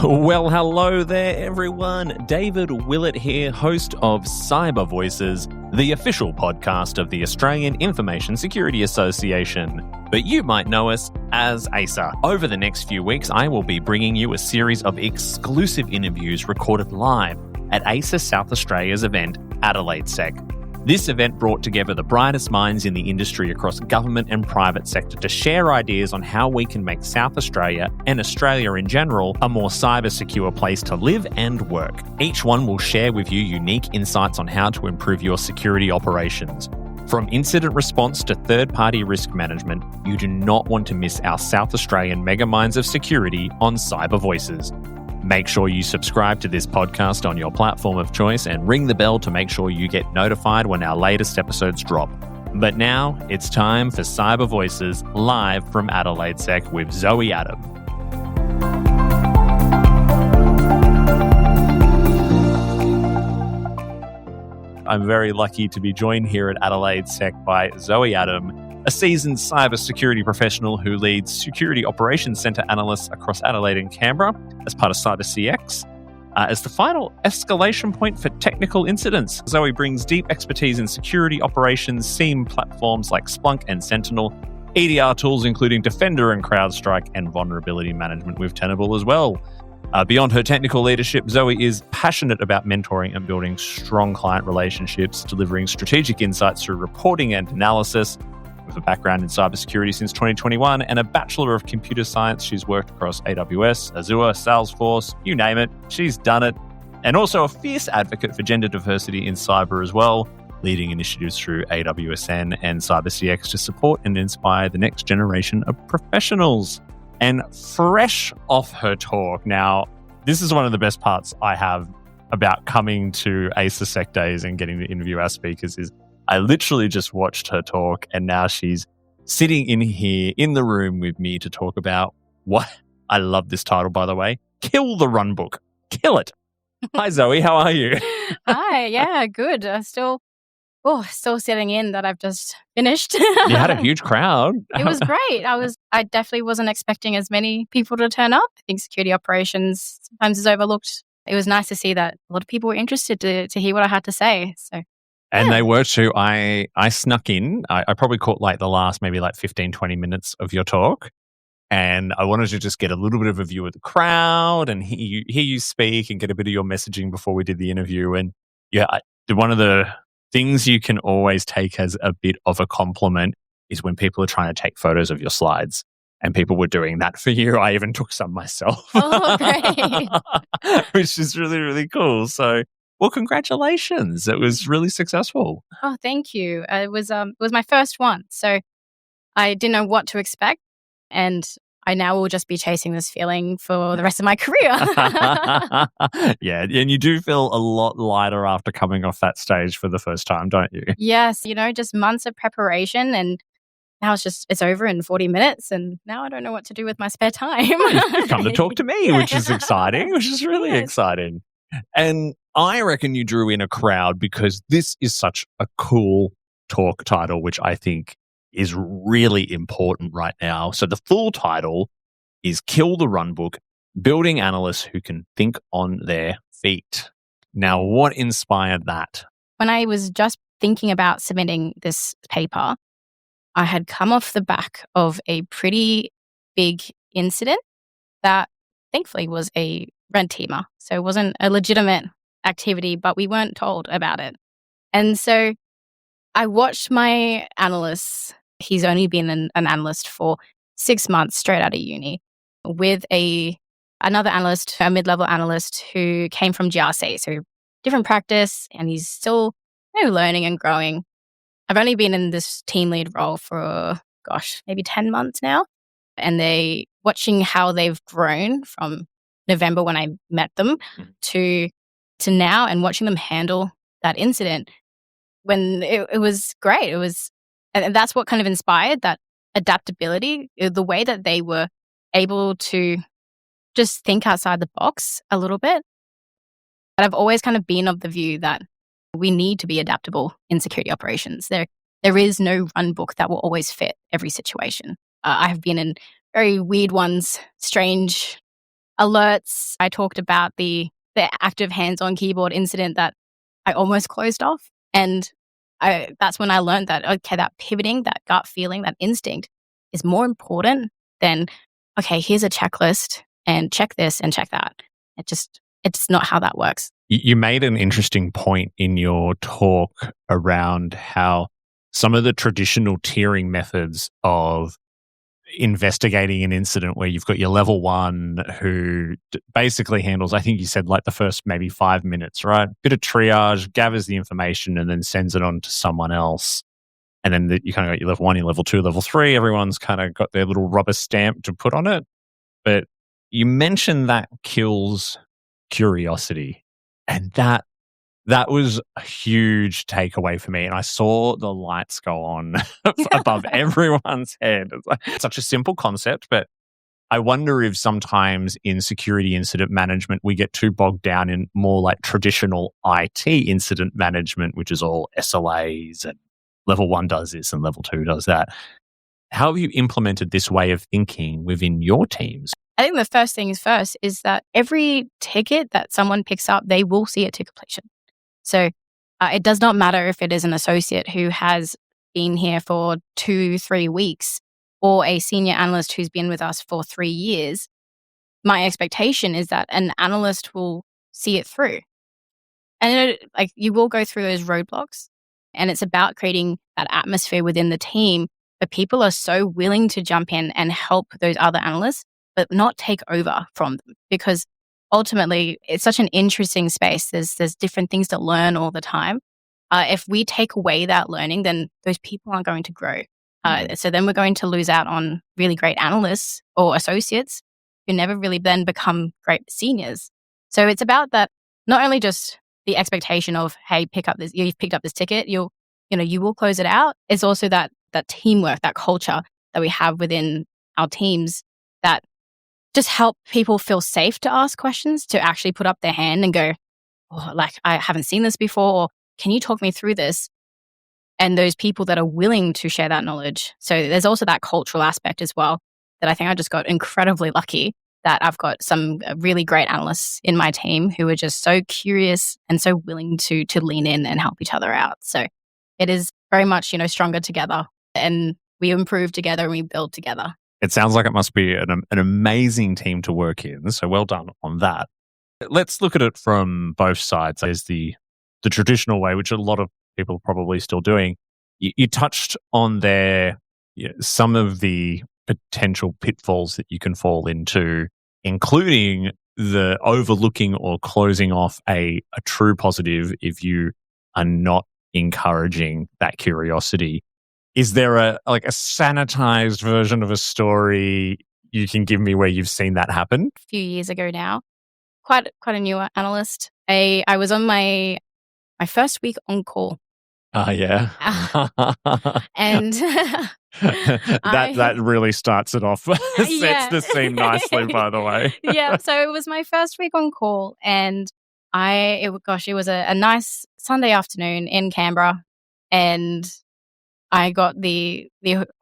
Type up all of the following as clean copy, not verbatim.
Well, hello there, everyone. David Willett here, host of Cyber Voices, the official podcast of the Australian Information Security Association. But you might know us as ASA. Over the next few weeks, I will be bringing you a series of exclusive interviews recorded live at ASA South Australia's event, AdelaideSEC. This event brought together the brightest minds in the industry across government and private sector to share ideas on how we can make South Australia and Australia in general a more cyber secure place to live and work. Each one will share with you unique insights on how to improve your security operations. From incident response to third-party risk management, you do not want to miss our South Australian mega minds of security on Cyber Voices. Make sure you subscribe to this podcast on your platform of choice and ring the bell to make sure you get notified when our latest episodes drop. But now it's time for Cyber Voices live from AdelaideSEC with Zoe Adam. I'm very lucky to be joined here at AdelaideSEC by Zoe Adam, a seasoned cybersecurity professional who leads Security Operations Centre analysts across Adelaide and Canberra as part of CyberCX. As the final escalation point for technical incidents, Zoe brings deep expertise in security operations, SIEM platforms like Splunk and Sentinel, EDR tools including Defender and CrowdStrike, and vulnerability management with Tenable as well. Beyond her technical leadership, Zoe is passionate about mentoring and building strong client relationships, delivering strategic insights through reporting and analysis. With a background in cybersecurity since 2021 and a Bachelor of Computer Science, she's worked across AWS, Azure, Salesforce, you name it, she's done it. And also a fierce advocate for gender diversity in cyber as well, leading initiatives through AWSN and CyberCX to support and inspire the next generation of professionals. And fresh off her talk, now, this is one of the best parts I have about coming to ASA Days and getting to interview our speakers is I literally just watched her talk and now she's sitting in here in the room with me to talk about what, I love this title, by the way, Kill the Runbook. Kill it. Hi, Zoe. How are you? Hi. Yeah, good. Still setting in that I've just finished. You had a huge crowd. It was great. I definitely wasn't expecting as many people to turn up. I think security operations sometimes is overlooked. It was nice to see that a lot of people were interested to hear what I had to say. So. And they were too. I snuck in. I probably caught the last maybe 15, 20 minutes of your talk. And I wanted to just get a little bit of a view of the crowd and hear you speak and get a bit of your messaging before we did the interview. And yeah, one of the things you can always take as a bit of a compliment is when people are trying to take photos of your slides. And people were doing that for you. I even took some myself. Oh, great. Which is really, really cool. So, well, congratulations. It was really successful. Oh, thank you. It was my first one. So I didn't know what to expect. And I now will just be chasing this feeling for the rest of my career. Yeah. And you do feel a lot lighter after coming off that stage for the first time, don't you? Yes. Just months of preparation and now it's over in 40 minutes and now I don't know what to do with my spare time. You come to talk to me, which is exciting, which is really exciting. And I reckon you drew in a crowd because this is such a cool talk title, which I think is really important right now. So the full title is Kill the Runbook, Building Analysts Who Can Think on Their Feet. Now, what inspired that? When I was just thinking about submitting this paper, I had come off the back of a pretty big incident that thankfully was a red teamer. So it wasn't a legitimate activity, but we weren't told about it. And so I watched my analyst. He's only been an analyst for 6 months straight out of uni with another analyst, a mid-level analyst who came from GRC. So different practice and he's still learning and growing. I've only been in this team lead role for, maybe 10 months now. And watching how they've grown from November when I met them to now and watching them handle that incident when it was great. It was, and that's what kind of inspired that adaptability, the way that they were able to just think outside the box a little bit. But I've always kind of been of the view that we need to be adaptable in security operations. There is no runbook that will always fit every situation. I have been in very weird ones, strange alerts. I talked about the active hands-on keyboard incident that I almost closed off. And that's when I learned that, okay, that pivoting, that gut feeling, that instinct is more important than, okay, here's a checklist and check this and check that. It's not how that works. You made an interesting point in your talk around how some of the traditional tiering methods of investigating an incident, where you've got your level one who basically handles, I think you said, like the first maybe 5 minutes, right? Bit of triage, gathers the information, and then sends it on to someone else. And then you kind of got your level one, your level two, level three. Everyone's kind of got their little rubber stamp to put on it. But you mentioned that kills curiosity. And that was a huge takeaway for me. And I saw the lights go on above everyone's head. It's like such a simple concept, but I wonder if sometimes in security incident management, we get too bogged down in more like traditional IT incident management, which is all SLAs and level one does this and level two does that. How have you implemented this way of thinking within your teams? I think the first things first is that every ticket that someone picks up, they will see it to completion. So it does not matter if it is an associate who has been here for 2-3 weeks or a senior analyst who's been with us for 3 years. My expectation is that an analyst will see it through. And you will go through those roadblocks, and it's about creating that atmosphere within the team where people are so willing to jump in and help those other analysts, but not take over from them, because ultimately it's such an interesting space. There's different things to learn all the time. If we take away that learning, then those people aren't going to grow. So then we're going to lose out on really great analysts or associates who never really then become great seniors. So it's about that, not only just the expectation of, hey, pick up this, you've picked up this ticket, you will close it out. It's also that teamwork, that culture that we have within our teams that just help people feel safe to ask questions, to actually put up their hand and go, oh, like, I haven't seen this before, or can you talk me through this? And those people that are willing to share that knowledge. So there's also that cultural aspect as well, that I think I just got incredibly lucky that I've got some really great analysts in my team who are just so curious and so willing to lean in and help each other out. So it is very much, stronger together, and we improve together and we build together. It sounds like it must be an amazing team to work in. So well done on that. Let's look at it from both sides. There's the traditional way, which a lot of people are probably still doing. You touched on there some of the potential pitfalls that you can fall into, including the overlooking or closing off a true positive if you are not encouraging that curiosity. Is there a sanitized version of a story you can give me where you've seen that happen? A few years ago now, quite a newer analyst. I was on my first week on call. Yeah. And that really starts it off. Sets the scene nicely, by the way. Yeah. So it was my first week on call, and it was a nice Sunday afternoon in Canberra, and I got the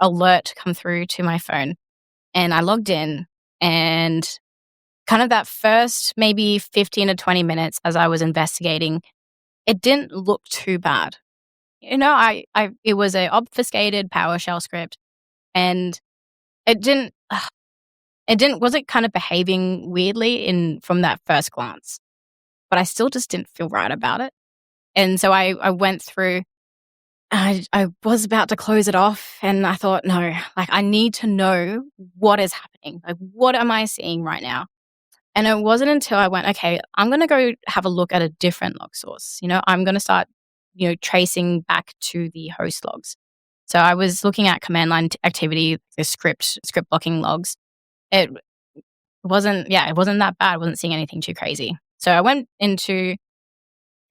alert come through to my phone, and I logged in, and kind of that first maybe 15 to 20 minutes as I was investigating, it didn't look too bad. It was a obfuscated PowerShell script, and it wasn't kind of behaving weirdly from that first glance, but I still just didn't feel right about it. And so I went through, I was about to close it off, and I thought, no, I need to know what is happening. What am I seeing right now? And it wasn't until I went, okay, I'm going to go have a look at a different log source. I'm going to start, tracing back to the host logs. So I was looking at command line activity, the script blocking logs. It wasn't that bad. I wasn't seeing anything too crazy. So I went into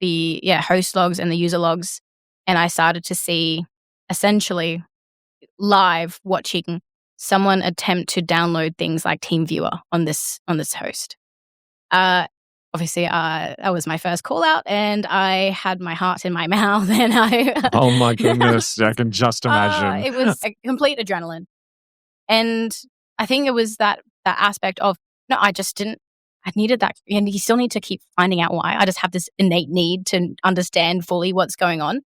the host logs and the user logs, and I started to see essentially live watching someone attempt to download things like TeamViewer on this host. Obviously, that was my first call out, and I had my heart in my mouth, and oh my goodness, I can just imagine. It was a complete adrenaline, and I think it was that aspect of, no, I just didn't I needed that. And you still need to keep finding out why. I just have this innate need to understand fully what's going on.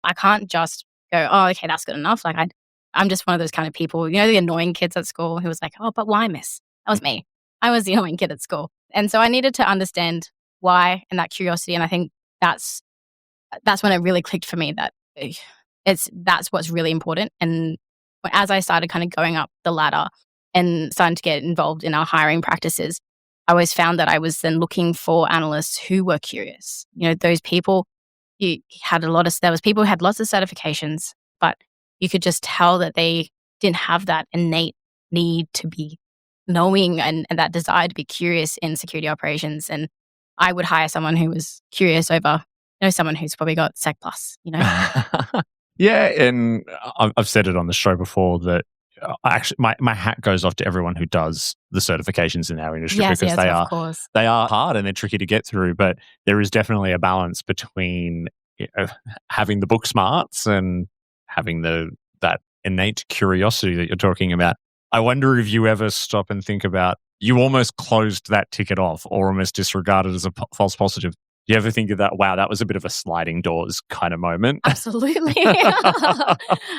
I can't just go, oh, okay, that's good enough. Like I'm just one of those kind of people, the annoying kids at school who was like, oh, but why, miss? That was me. I was the annoying kid at school. And so I needed to understand why and that curiosity. And I think that's when it really clicked for me that that's what's really important. And as I started kind of going up the ladder and starting to get involved in our hiring practices, I always found that I was then looking for analysts who were curious. Those people, there was people who had lots of certifications, but you could just tell that they didn't have that innate need to be knowing and that desire to be curious in security operations. And I would hire someone who was curious over, someone who's probably got Sec Plus, Yeah, and I've said it on the show before that actually my hat goes off to everyone who does the certifications in our industry because they are hard and they're tricky to get through. But there is definitely a balance between having the book smarts and having that innate curiosity that you're talking about. I wonder if you ever stop and think about, you almost closed that ticket off or almost disregarded as a false positive. Do you ever think of that, wow, that was a bit of a sliding doors kind of moment? Absolutely.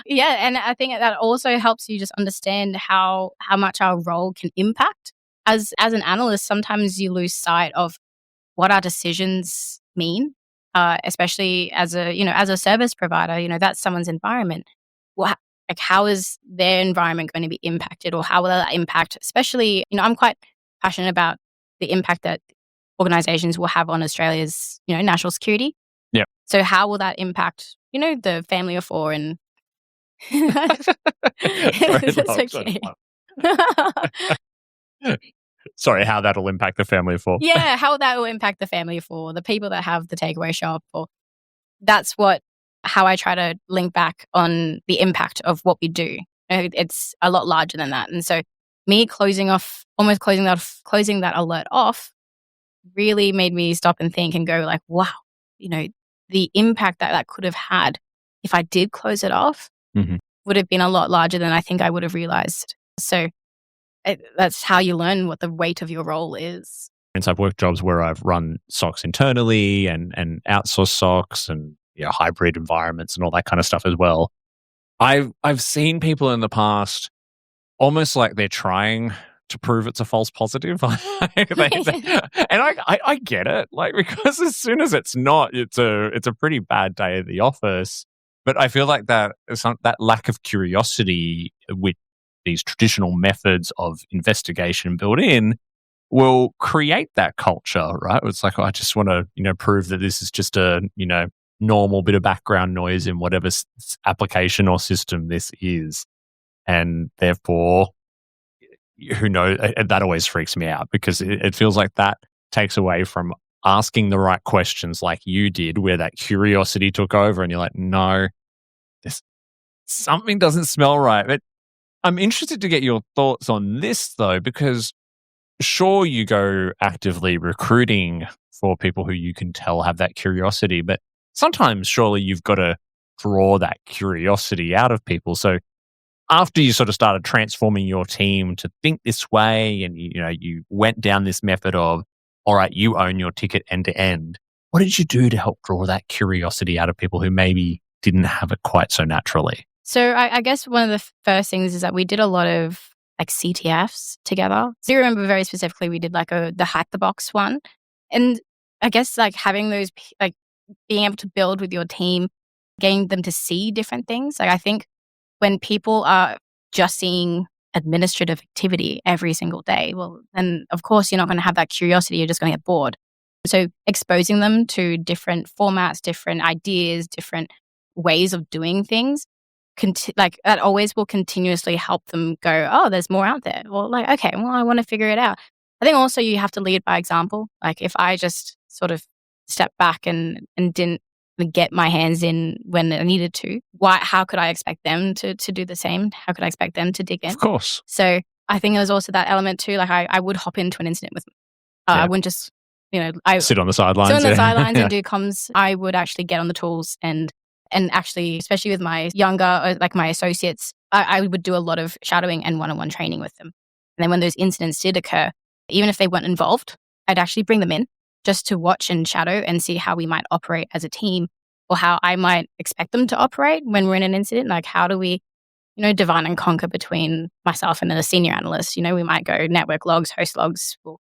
Yeah, and I think that also helps you just understand how much our role can impact. As an analyst, sometimes you lose sight of what our decisions mean, especially as a service provider, that's someone's environment. How is their environment going to be impacted, or how will that impact, especially, I'm quite passionate about the impact that organizations will have on Australia's, national security. Yeah. So how will that impact, the family of four and it's okay. Sorry, how that'll impact the family of four. Yeah, how that will impact the family of four, the people that have the takeaway shop, or that's how I try to link back on the impact of what we do. It's a lot larger than that. And so me closing that alert off really made me stop and think and go like, wow, the impact that could have had if I did close it off would have been a lot larger than I think I would have realized. So that's how you learn what the weight of your role is. And so I've worked jobs where I've run SOCs internally and outsourced SOCs and hybrid environments and all that kind of stuff as well. I've seen people in the past almost like they're trying to prove it's a false positive. And I get it, like, because as soon as it's not, it's a pretty bad day at the office. But I feel like that lack of curiosity with these traditional methods of investigation built in will create that culture, right? It's like, I just want to, prove that this is just a, normal bit of background noise in whatever application or system this is. And therefore, who knows, that always freaks me out because it feels like that takes away from asking the right questions like you did, where that curiosity took over and you're like, no, something doesn't smell right. But I'm interested to get your thoughts on this though, because sure, you go actively recruiting for people who you can tell have that curiosity, but sometimes surely you've got to draw that curiosity out of people. So after you sort of started transforming your team to think this way and you went down this method of, all right, you own your ticket end to end, what did you do to help draw that curiosity out of people who maybe didn't have it quite so naturally? So I guess one of the first things is that we did a lot of like CTFs together. So you remember very specifically we did like the Hack the Box one. And I guess like having those, like being able to build with your team, getting them to see different things. Like I think when people are just seeing administrative activity every single day, well, then of course you're not going to have that curiosity. You're just going to get bored. So exposing them to different formats, different ideas, different ways of doing things, like that always will continuously help them go, oh, there's more out there. Well, like, okay, well, I want to figure it out. I think also you have to lead by example. Like if I just sort of stepped back and didn't get my hands in when I needed to, how could I expect them to do the same? How could I expect them to dig in? Of course. So I think there's also that element too. Like I would hop into an incident with them. I wouldn't just, I sit on the sidelines. Sit on the sidelines and do comms. I would actually get on the tools and actually, especially with my younger, like my associates, I would do a lot of shadowing and one-on-one training with them. And then when those incidents did occur, even if they weren't involved, I'd actually bring them in just to watch and shadow and see how we might operate as a team, or how I might expect them to operate when we're in an incident. Like, how do we, divide and conquer between myself and a senior analyst? We might go network logs, host logs, we'll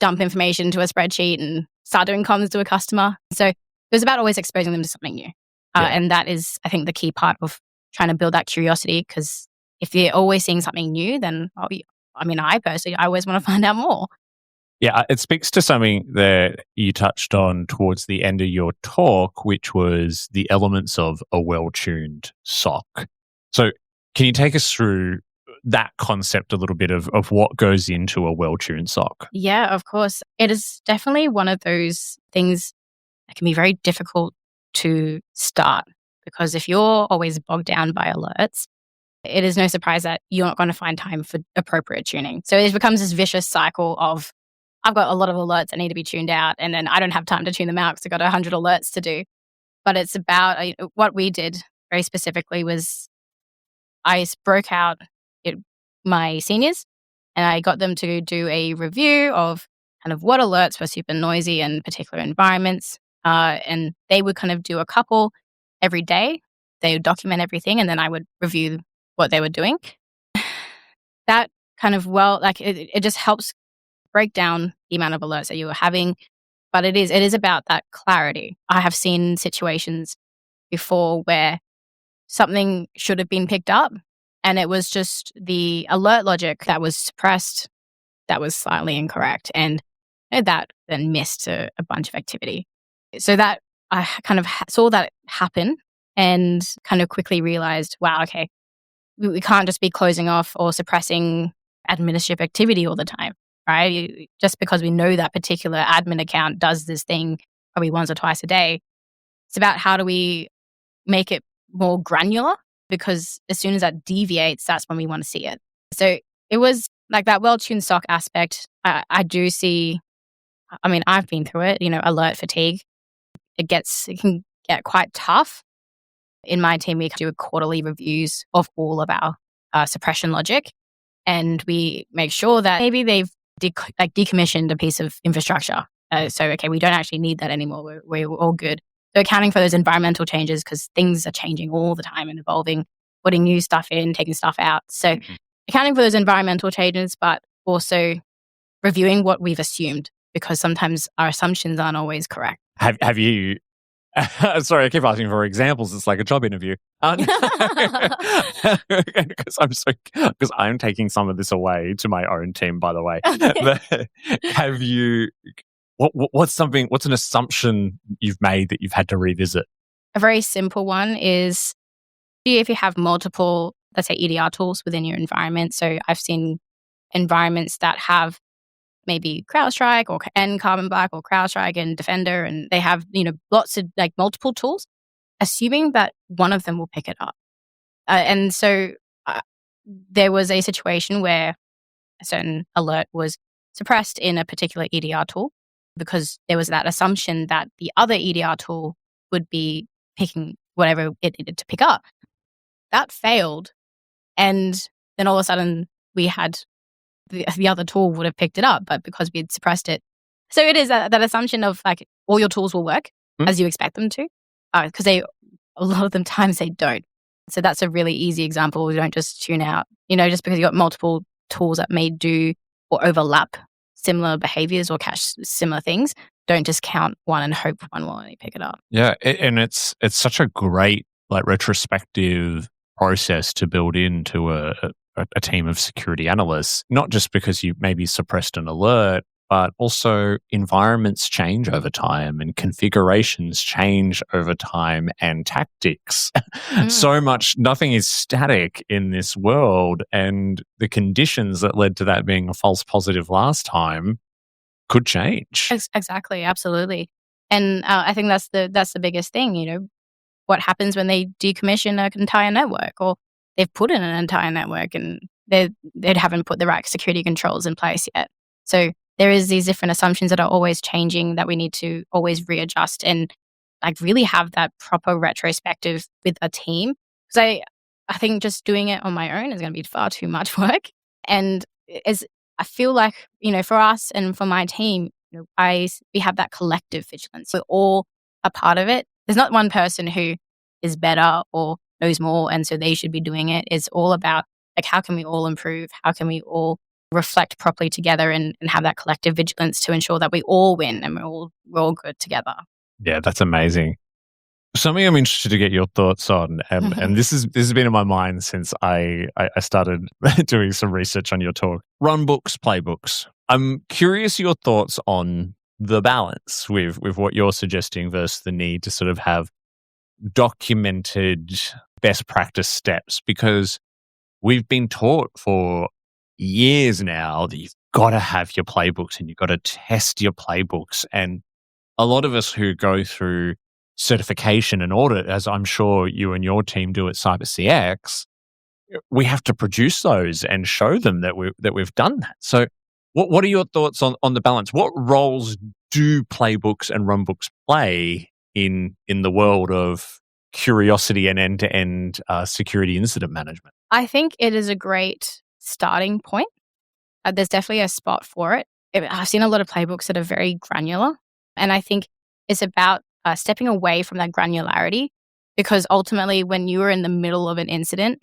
dump information to a spreadsheet and start doing comms to a customer. So it was about always exposing them to something new. And that is, I think, the key part of trying to build that curiosity, because if they're always seeing something new, then, I personally, I always want to find out more. Yeah, it speaks to something that you touched on towards the end of your talk, which was the elements of a well-tuned SOC. So can you take us through that concept a little bit of what goes into a well-tuned SOC? Yeah, of course. It is definitely one of those things that can be very difficult to start, because if you're always bogged down by alerts, it is no surprise that you're not going to find time for appropriate tuning. So it becomes this vicious cycle of, I've got a lot of alerts that need to be tuned out, and then I don't have time to tune them out because I've got 100 alerts to do. But it's about what we did very specifically was I broke out my seniors and I got them to do a review of kind of what alerts were super noisy in particular environments. And they would kind of do a couple every day. They would document everything, and then I would review what they were doing. That kind of, it just helps break down the amount of alerts that you were having. But it is about that clarity. I have seen situations before where something should have been picked up, and it was just the alert logic that was suppressed that was slightly incorrect, and that then missed a bunch of activity. So that I kind of saw that happen and kind of quickly realized, wow, okay, we can't just be closing off or suppressing administrative activity all the time, right? Just because we know that particular admin account does this thing probably once or twice a day, it's about how do we make it more granular, because as soon as that deviates, that's when we want to see it. So it was like that well-tuned SOC aspect. I do see, I've been through it, alert fatigue. It can get quite tough. In my team, we do quarterly reviews of all of our suppression logic, and we make sure that maybe they've decommissioned a piece of infrastructure. So, okay, we don't actually need that anymore. We're all good. So accounting for those environmental changes, because things are changing all the time and evolving, putting new stuff in, taking stuff out. So accounting for those environmental changes, but also reviewing what we've assumed, because sometimes our assumptions aren't always correct. Have you... Sorry, I keep asking for examples. It's like a job interview. Because I'm taking some of this away to my own team, by the way. But have you... What's an assumption you've made that you've had to revisit? A very simple one is if you have multiple, let's say, EDR tools within your environment. So I've seen environments that have maybe CrowdStrike and Carbon Black, or CrowdStrike and Defender, and they have lots of multiple tools, assuming that one of them will pick it up. And so there was a situation where a certain alert was suppressed in a particular EDR tool, because there was that assumption that the other EDR tool would be picking whatever it needed to pick up. That failed. And then all of a sudden we had the other tool would have picked it up, but because we had suppressed it. So it is that assumption of all your tools will work as you expect them to, because a lot of them times they don't. So that's a really easy example. We don't just tune out, just because you've got multiple tools that may do or overlap similar behaviors or cache similar things. Don't just count one and hope one will only pick it up. Yeah, and it's such a great retrospective process to build into a team of security analysts, not just because you maybe suppressed an alert, but also environments change over time and configurations change over time and tactics. So much, nothing is static in this world, and the conditions that led to that being a false positive last time could change. Exactly, absolutely. And I think that's the biggest thing, what happens when they decommission an entire network, or they've put in an entire network and they haven't put the right security controls in place yet. So there is these different assumptions that are always changing that we need to always readjust and really have that proper retrospective with a team. Because I think just doing it on my own is going to be far too much work. And I feel like, for us and for my team, we have that collective vigilance. We're all a part of it. There's not one person who is better or knows more, and so they should be doing it. It's all about how can we all improve? How can we all reflect properly together and have that collective vigilance to ensure that we all win and we're all good together. Yeah, that's amazing. Something I'm interested to get your thoughts on, and this has been in my mind since I started doing some research on your talk. Runbooks, playbooks. I'm curious your thoughts on the balance with what you're suggesting versus the need to sort of have documented best practice steps, because we've been taught for years now that you've got to have your playbooks and you've got to test your playbooks. And a lot of us who go through certification and audit, as I'm sure you and your team do at CyberCX, we have to produce those and show them that we've done that. So what are your thoughts on the balance? What roles do playbooks and runbooks play in the world of curiosity and end-to-end security incident management? I think it is a great starting point. There's definitely a spot for it. I've seen a lot of playbooks that are very granular, and I think it's about stepping away from that granularity, because ultimately when you are in the middle of an incident,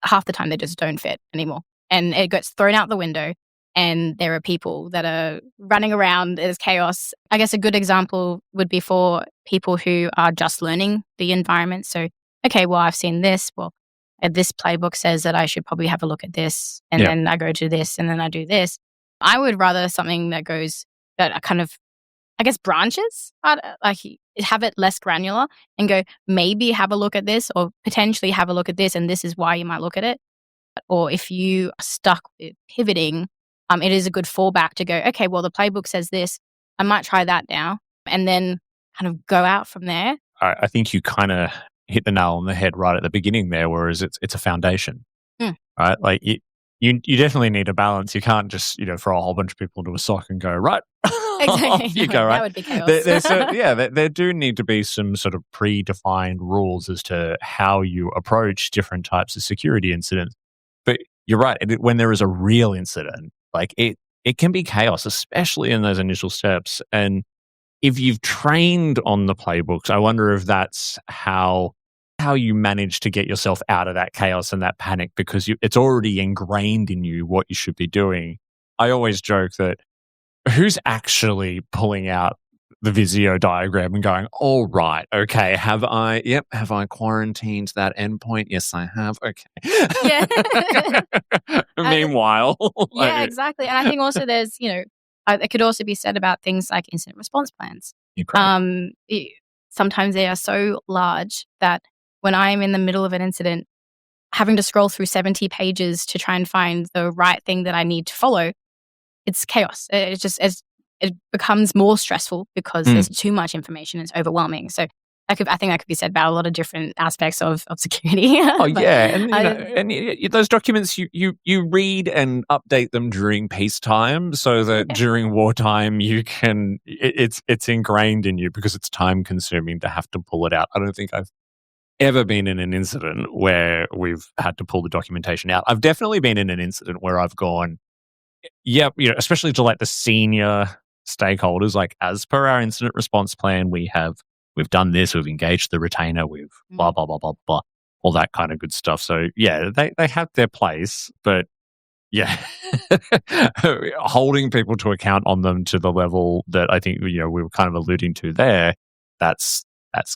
half the time they just don't fit anymore. And it gets thrown out the window and there are people that are running around. There's chaos. I guess a good example would be for people who are just learning the environment. So, okay, well, I've seen this. Well, this playbook says that I should probably have a look at this. And then I go to this and then I do this. I would rather something that goes, that kind of, I guess, branches, like have it less granular and go, maybe have a look at this or potentially have a look at this and this is why you might look at it. Or if you are stuck with pivoting, it is a good fallback to go, okay, well, the playbook says this. I might try that now and then kind of go out from there. I think you kind of hit the nail on the head right at the beginning there, whereas it's a foundation, right? Like you definitely need a balance. You can't just, throw a whole bunch of people into a sock and go, right, exactly. off you go, right? That would be chaos. There do need to be some sort of predefined rules as to how you approach different types of security incidents. But you're right. When there is a real incident, like it can be chaos, especially in those initial steps. And if you've trained on the playbooks, I wonder if that's how you manage to get yourself out of that chaos and that panic, because it's already ingrained in you what you should be doing. I always joke that who's actually pulling out the Visio diagram and going, all right, okay, have I quarantined that endpoint? Yes, I have. Okay. Yeah. Meanwhile. Yeah, exactly. And I think also there's, it could also be said about things like incident response plans. Sometimes they are so large that when I'm in the middle of an incident, having to scroll through 70 pages to try and find the right thing that I need to follow, it's chaos. It becomes more stressful because there's too much information. It's overwhelming. So I think that could be said about a lot of different aspects of security. And those documents you read and update them during peacetime, so that during wartime it's ingrained in you, because it's time consuming to have to pull it out. I don't think I've ever been in an incident where we've had to pull the documentation out. I've definitely been in an incident where I've gone, especially to like the senior stakeholders, like, as per our incident response plan, we've done this, we've engaged the retainer, we've blah, blah, blah, blah, blah, all that kind of good stuff. So yeah, they have their place, but yeah, holding people to account on them to the level that I think, we were kind of alluding to there, that's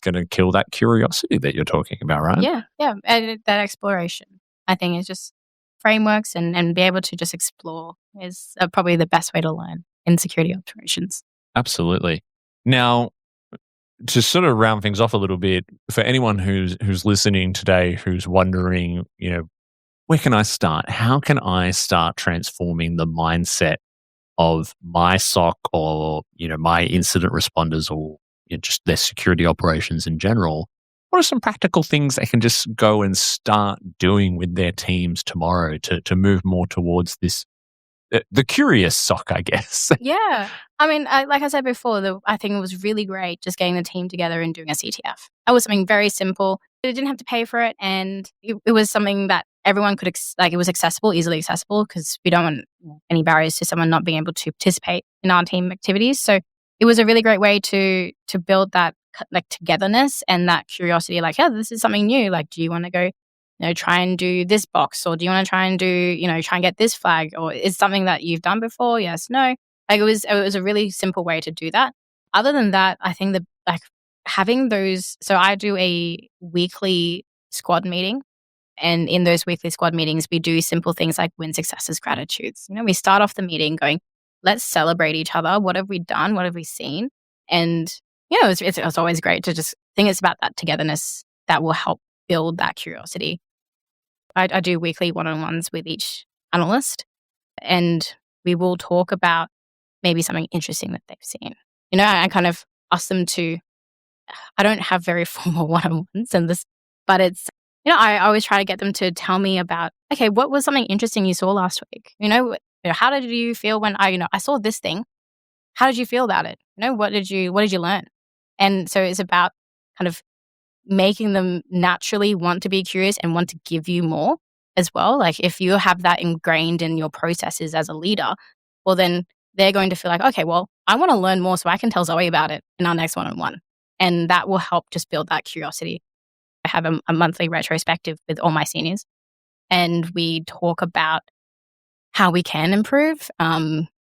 going to kill that curiosity that you're talking about, right? Yeah. And that exploration, I think, is just frameworks and be able to just explore is probably the best way to learn in security operations. Absolutely. Now, to sort of round things off a little bit, for anyone who's listening today, who's wondering, where can I start? How can I start transforming the mindset of my SOC or, my incident responders or just their security operations in general? What are some practical things they can just go and start doing with their teams tomorrow to move more towards this, the curious SOC, I guess? Yeah. I mean, like I said before, I think it was really great just getting the team together and doing a CTF. That was something very simple. They didn't have to pay for it, and it was something that everyone could, it was accessible, easily accessible, because we don't want any barriers to someone not being able to participate in our team activities. So it was a really great way to build that togetherness and that curiosity, yeah, this is something new. Do you want to go, try and do this box, or do you want to try and do, try and get this flag, or is something that you've done before? Yes, no. It was a really simple way to do that. Other than that, I think that having those, so I do a weekly squad meeting, and in those weekly squad meetings, we do simple things like win, successes, gratitudes. We start off the meeting going, let's celebrate each other. What have we done? What have we seen? And, it's always great to just think it's about that togetherness that will help build that curiosity. I do weekly one-on-ones with each analyst, and we will talk about maybe something interesting that they've seen. I kind of ask them to, I don't have very formal one-on-ones in this, but it's, I always try to get them to tell me about, okay, what was something interesting you saw last week? How did you feel when I saw this thing? How did you feel about it? What did you learn? And so it's about kind of making them naturally want to be curious and want to give you more as well. If you have that ingrained in your processes as a leader, well, then they're going to feel okay, well, I want to learn more so I can tell Zoe about it in our next one-on-one. And that will help just build that curiosity. I have a monthly retrospective with all my seniors, and we talk about how we can improve.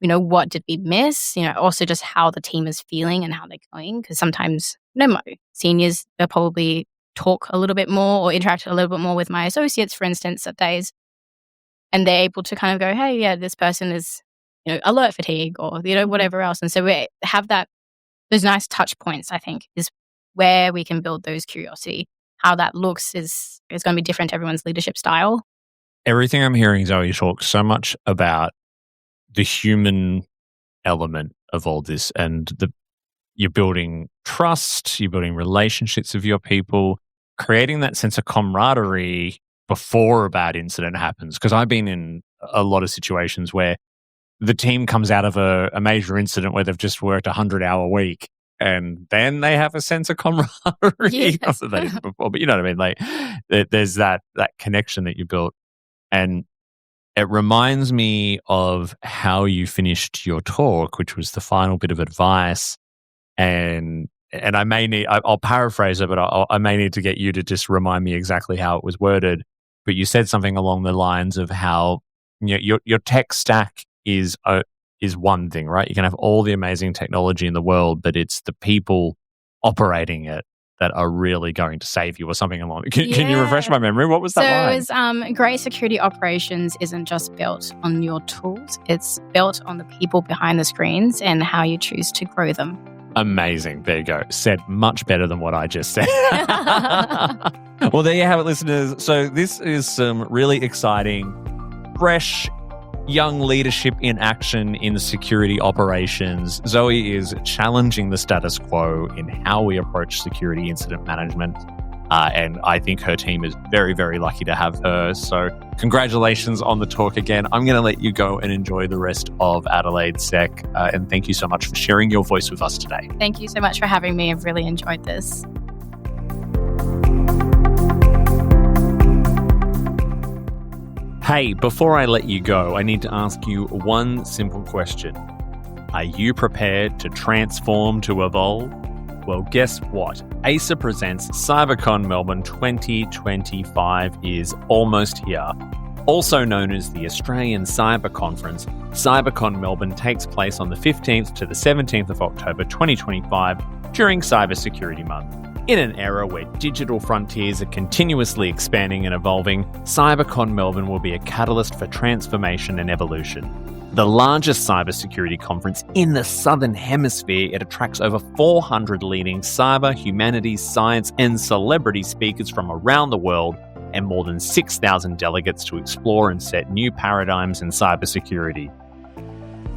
What did we miss? Also just how the team is feeling and how they're going. Because sometimes, my seniors, they'll probably talk a little bit more or interact a little bit more with my associates, for instance, at days. And they're able to kind of go, hey, yeah, this person is, alert fatigue or, whatever else. And so we have those nice touch points, I think, is where we can build those curiosity. How that looks is going to be different to everyone's leadership style. Everything I'm hearing Zoe talk so much about the human element of all this, and you're building trust, you're building relationships with your people, creating that sense of camaraderie before a bad incident happens. Because I've been in a lot of situations where the team comes out of a major incident where they've just worked a 100-hour week, and then they have a sense of camaraderie. Yeah. Not that they didn't before, but you know what I mean? There's that connection that you built. And it reminds me of how you finished your talk, which was the final bit of advice. And I'll paraphrase it, but I may need to get you to just remind me exactly how it was worded. But you said something along the lines of how your tech stack is one thing, right? You can have all the amazing technology in the world, but it's the people operating it that are really going to save you, or something along. Can you refresh my memory? What was that line? So it was, great security operations isn't just built on your tools. It's built on the people behind the screens and how you choose to grow them. Amazing. There you go. Said much better than what I just said. Well, there you have it, listeners. So this is some really exciting, fresh, young leadership in action in security operations. Zoe is challenging the status quo in how we approach security incident management. And I think her team is very, very lucky to have her. So congratulations on the talk again. I'm going to let you go and enjoy the rest of AdelaideSEC. And thank you so much for sharing your voice with us today. Thank you so much for having me. I've really enjoyed this. Hey, before I let you go, I need to ask you one simple question. Are you prepared to transform, to evolve? Well, guess what? ASA presents CyberCon Melbourne 2025 is almost here. Also known as the Australian Cyber Conference, CyberCon Melbourne takes place on the 15th to the 17th of October 2025 during Cybersecurity Month. In an era where digital frontiers are continuously expanding and evolving, CyberCon Melbourne will be a catalyst for transformation and evolution. The largest cybersecurity conference in the Southern Hemisphere, it attracts over 400 leading cyber, humanities, science, and celebrity speakers from around the world, and more than 6,000 delegates to explore and set new paradigms in cybersecurity.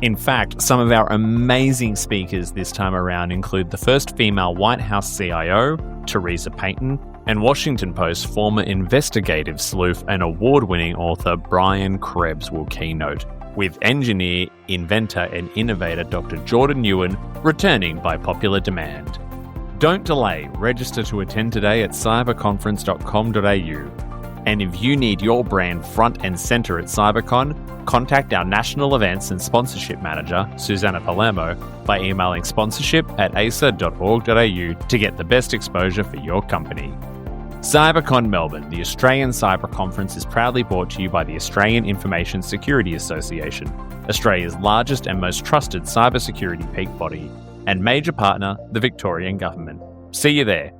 In fact, some of our amazing speakers this time around include the first female White House CIO, Teresa Payton, and Washington Post former investigative sleuth and award-winning author Brian Krebs will keynote, with engineer, inventor, and innovator Dr. Jordan Ewan returning by popular demand. Don't delay. Register to attend today at cyberconference.com.au. And if you need your brand front and centre at CyberCon, contact our national events and sponsorship manager, Susanna Palermo, by emailing sponsorship@asa.org.au to get the best exposure for your company. CyberCon Melbourne, the Australian Cyber Conference, is proudly brought to you by the Australian Information Security Association, Australia's largest and most trusted cybersecurity peak body, and major partner, the Victorian Government. See you there.